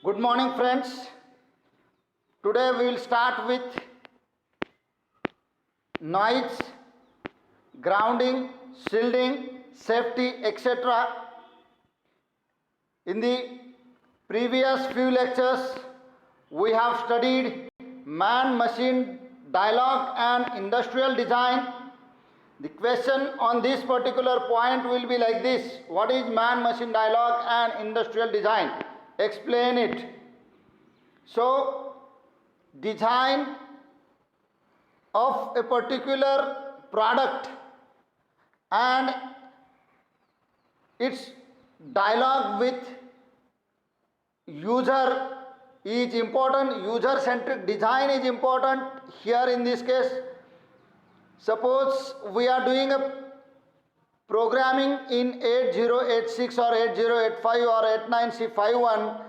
Good morning, friends. Today we will start with noise, grounding, shielding, safety, etc. In the previous few lectures, we have studied man-machine dialogue and industrial design. The question on this particular point will be like this: what is man-machine dialogue and industrial design? Explain it. So, design of a particular product and its dialogue with user is important. User centric design is important here. In this case, suppose we are doing a programming in 8086 or 8085 or 89C51.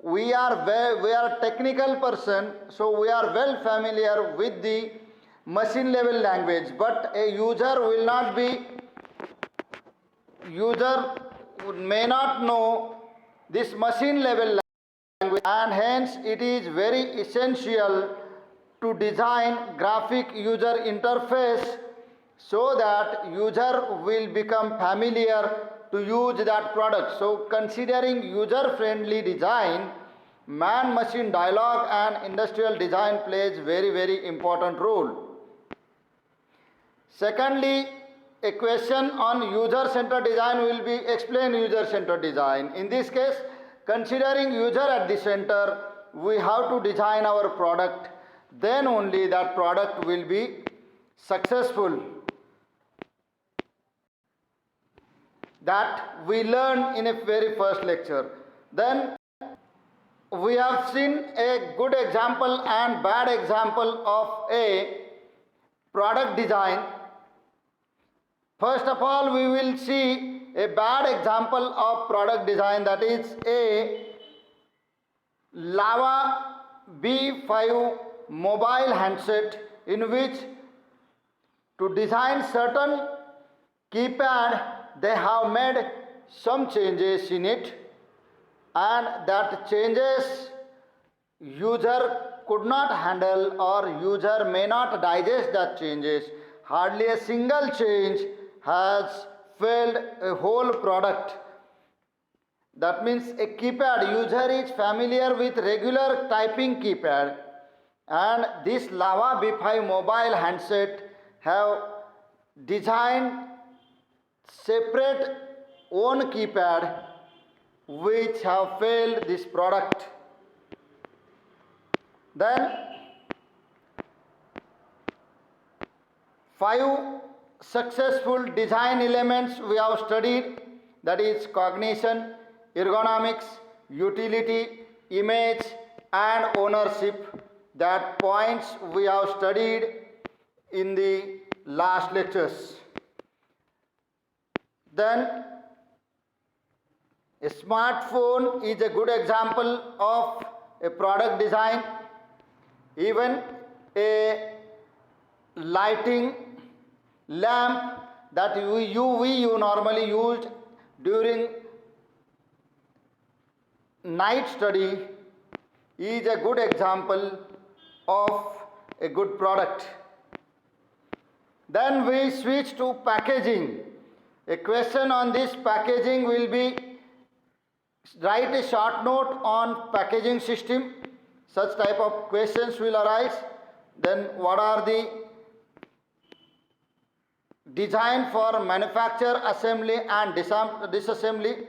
We are a technical person, so we are well familiar with the machine level language, but a user may not know this machine level language, and hence it is very essential to design graphic user interface so that user will become familiar to use that product. So considering user friendly design, man-machine dialogue and industrial design plays very important role. Secondly, a question on user-centered design will be explain user-centered design. In this case, considering user at the center, we have to design our product, then only that product will be successful. That we learned in a very first lecture. Then we have seen a good example and bad example of a product design. First of all, we will see a bad example of product design, that is a Lava B5 mobile handset, in which to design certain keypad they have made some changes in it, and that changes user could not handle or user may not digest that changes. Hardly a single change has failed a whole product. That means a keypad, user is familiar with regular typing keypad, and this Lava B5 mobile handset have designed separate own keypad which have failed this product. Then 5 successful design elements we have studied, that is cognition, ergonomics, utility, image and ownership. That points we have studied in the last lectures. Then a smartphone is a good example of a product design. Even a lighting lamp that we normally used during night study is a good example of a good product. Then we switch to packaging. A question on this packaging will be write a short note on packaging system. Such type of questions will arise. Then what are the design for manufacture, assembly and disassembly?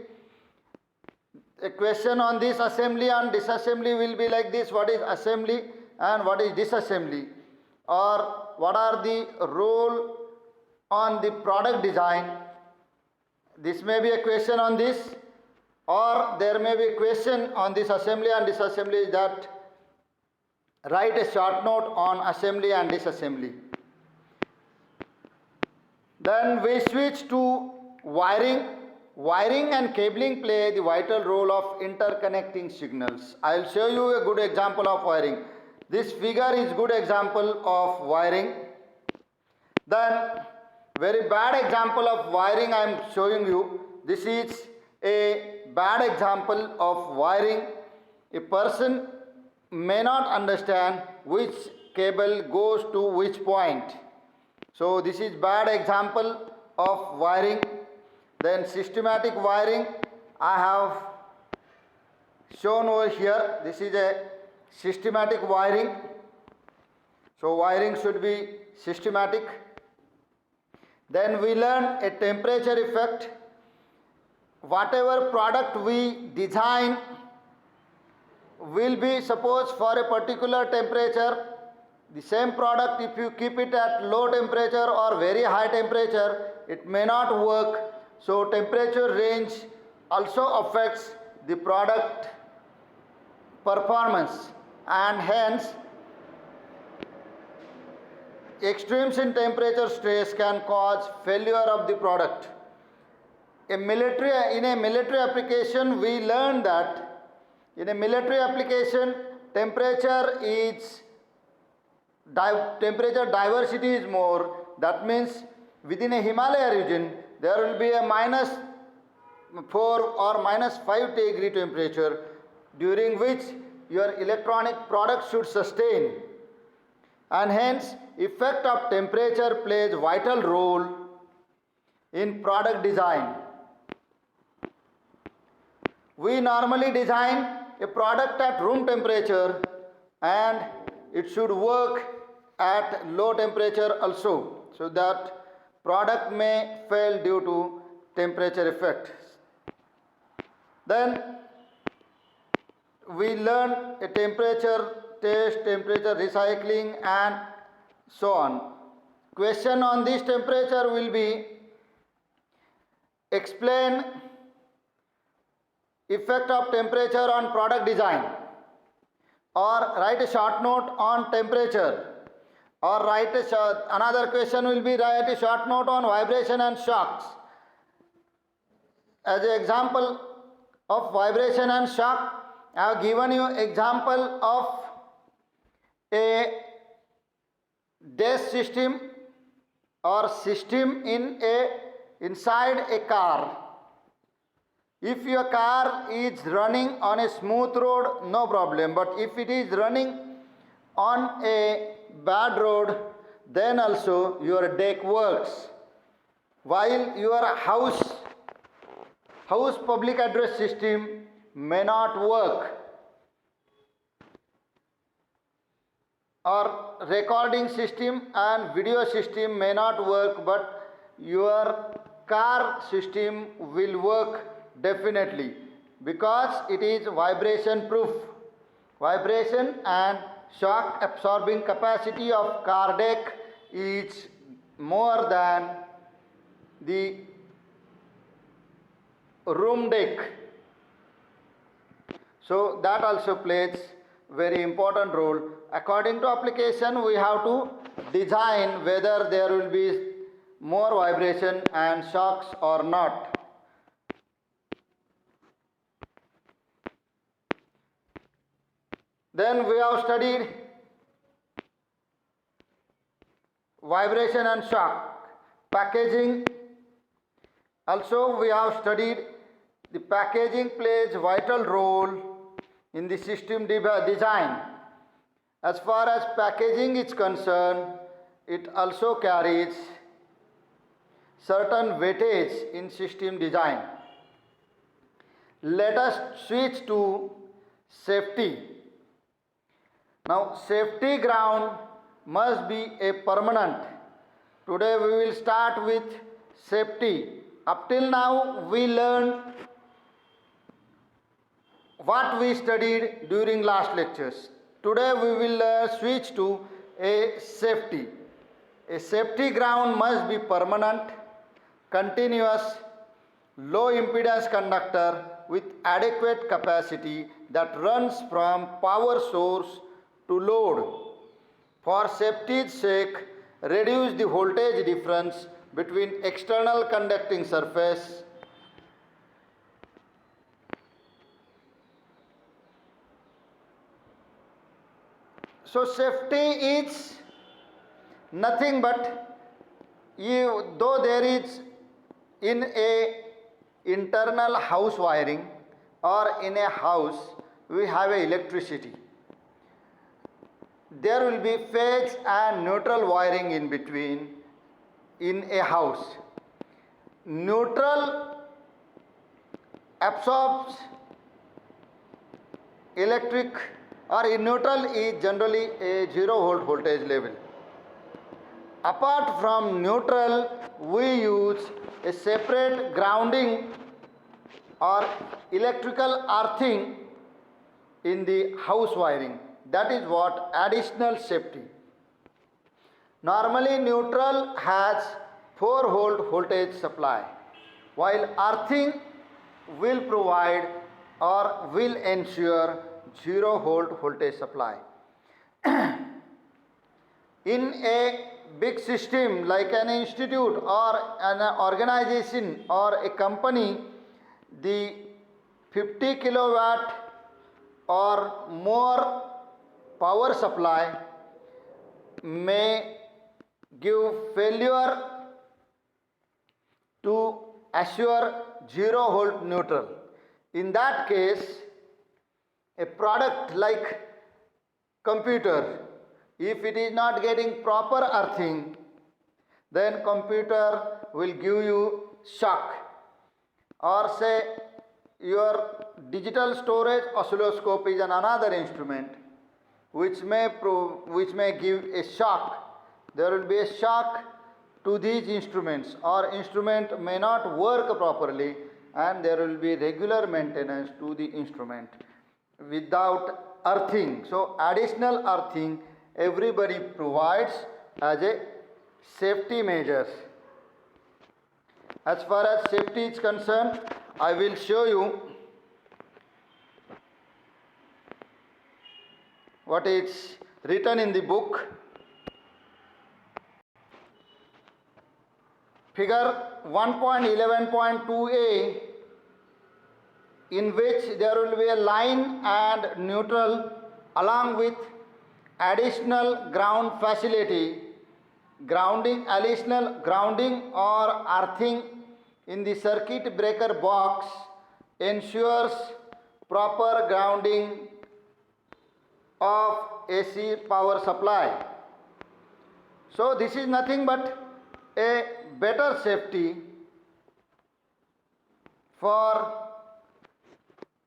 A question on this assembly and disassembly will be like this: what is assembly and what is disassembly, or what are the role on the product design? This may be a question on this, or there may be a question on this assembly and disassembly, that write a short note on assembly and disassembly. Then we switch to wiring. Wiring and cabling play the vital role of interconnecting signals. I will show you a good example of wiring. This figure is good example of wiring. Then very bad example of wiring I am showing you. This is a bad example of wiring. a person may not understand which cable goes to which point. So this is bad example of wiring. Then systematic wiring I have shown over here. This is a systematic wiring. So wiring should be systematic. Then we learn a temperature effect. Whatever product we design will be, suppose, for a particular temperature. The same product, if you keep it at low temperature or very high temperature, it may not work. So temperature range also affects the product performance, and hence extremes in temperature stress can cause failure of the product. In a military application, we learned that in a military application, temperature diversity is more. That means within a Himalaya region, there will be a -4 or -5 degree temperature, during which your electronic product should sustain. And hence, effect of temperature plays vital role in product design. We normally design a product at room temperature, and it should work at low temperature also, so that product may fail due to temperature effect. Then we learn a temperature test, temperature recycling, and so on. Question on this temperature will be: explain effect of temperature on product design, or write a short note on temperature, or another question will be: write a short note on vibration and shocks. As an example of vibration and shock, I have given you example of a desk system or system inside a car. If your car is running on a smooth road, no problem. But if it is running on a bad road, then also your deck works. While your house public address system may not work, or recording system and video system may not work, but your car system will work definitely, because it is vibration proof. Vibration and shock absorbing capacity of car deck is more than the room deck. So that also plays very important role. According to application, we have to design whether there will be more vibration and shocks or not. Then we have studied vibration and shock. Packaging, also we have studied the packaging plays vital role in the system design. As far as packaging is concerned, it also carries certain weightage in system design. Let us switch to safety. Now, safety ground must be a permanent. Today we will start with safety. Up till now we learned what we studied during last lectures. Today we will switch to a safety. A safety ground must be permanent, continuous, low impedance conductor with adequate capacity that runs from power source to load. For safety's sake, reduce the voltage difference between external conducting surface So safety is nothing but though there is in a internal house wiring or in a house, we have a electricity. There will be phase and neutral wiring in between in a house. Neutral absorbs electric, or in neutral is generally a 0 volt voltage level. Apart from neutral, we use a separate grounding or electrical earthing in the house wiring. That is what additional safety. Normally neutral has 4 volt voltage supply, while earthing will provide or will ensure 0 volt voltage supply. In a big system like an institute or an organization or a company, the 50 kilowatt or more power supply may give failure to assure 0 volt neutral. In that case, a product like computer, if it is not getting proper earthing, then computer will give you shock. Or say your digital storage oscilloscope is another instrument which may give a shock. There will be a shock to these instruments, or instrument may not work properly, and there will be regular maintenance to the instrument without earthing. So additional earthing everybody provides as a safety measures. As far as safety is concerned, I will show you what is written in the book. Figure 1.11.2a, in which there will be a line and neutral along with additional ground facility, additional grounding or earthing in the circuit breaker box ensures proper grounding of AC power supply. So this is nothing but a better safety for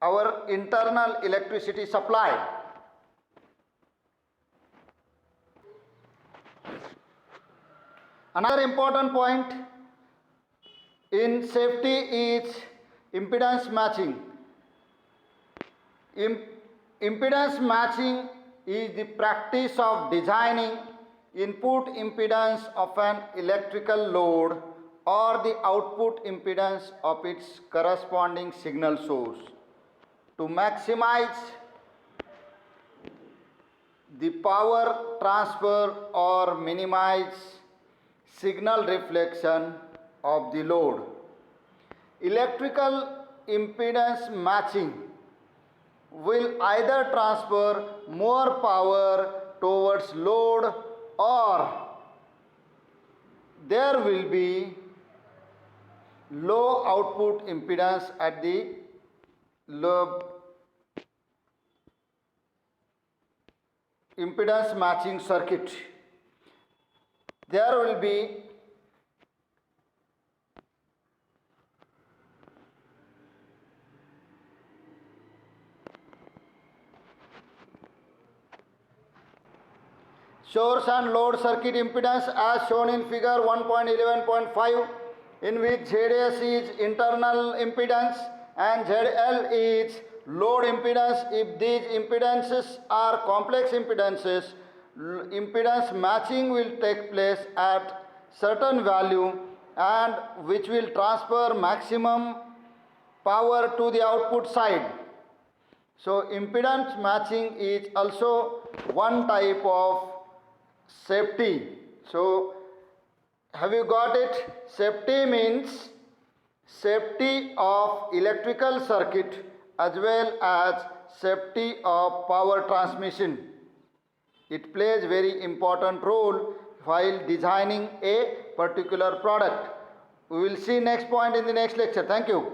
our internal electricity supply. Another important point in safety is impedance matching. Impedance matching is the practice of designing input impedance of an electrical load or the output impedance of its corresponding signal source to maximize the power transfer or minimize signal reflection of the load. Electrical impedance matching will either transfer more power towards load, or there will be low output impedance at the low impedance matching circuit. There will be source and load circuit impedance as shown in figure 1.11.5, in which ZS is internal impedance and ZL is load impedance. If these impedances are complex impedances, impedance matching will take place at certain value and which will transfer maximum power to the output side. So impedance matching is also one type of safety. So have you got it? Safety means safety of electrical circuit as well as safety of power transmission. It plays very important role while designing a particular product. We will see next point in the next lecture. Thank you.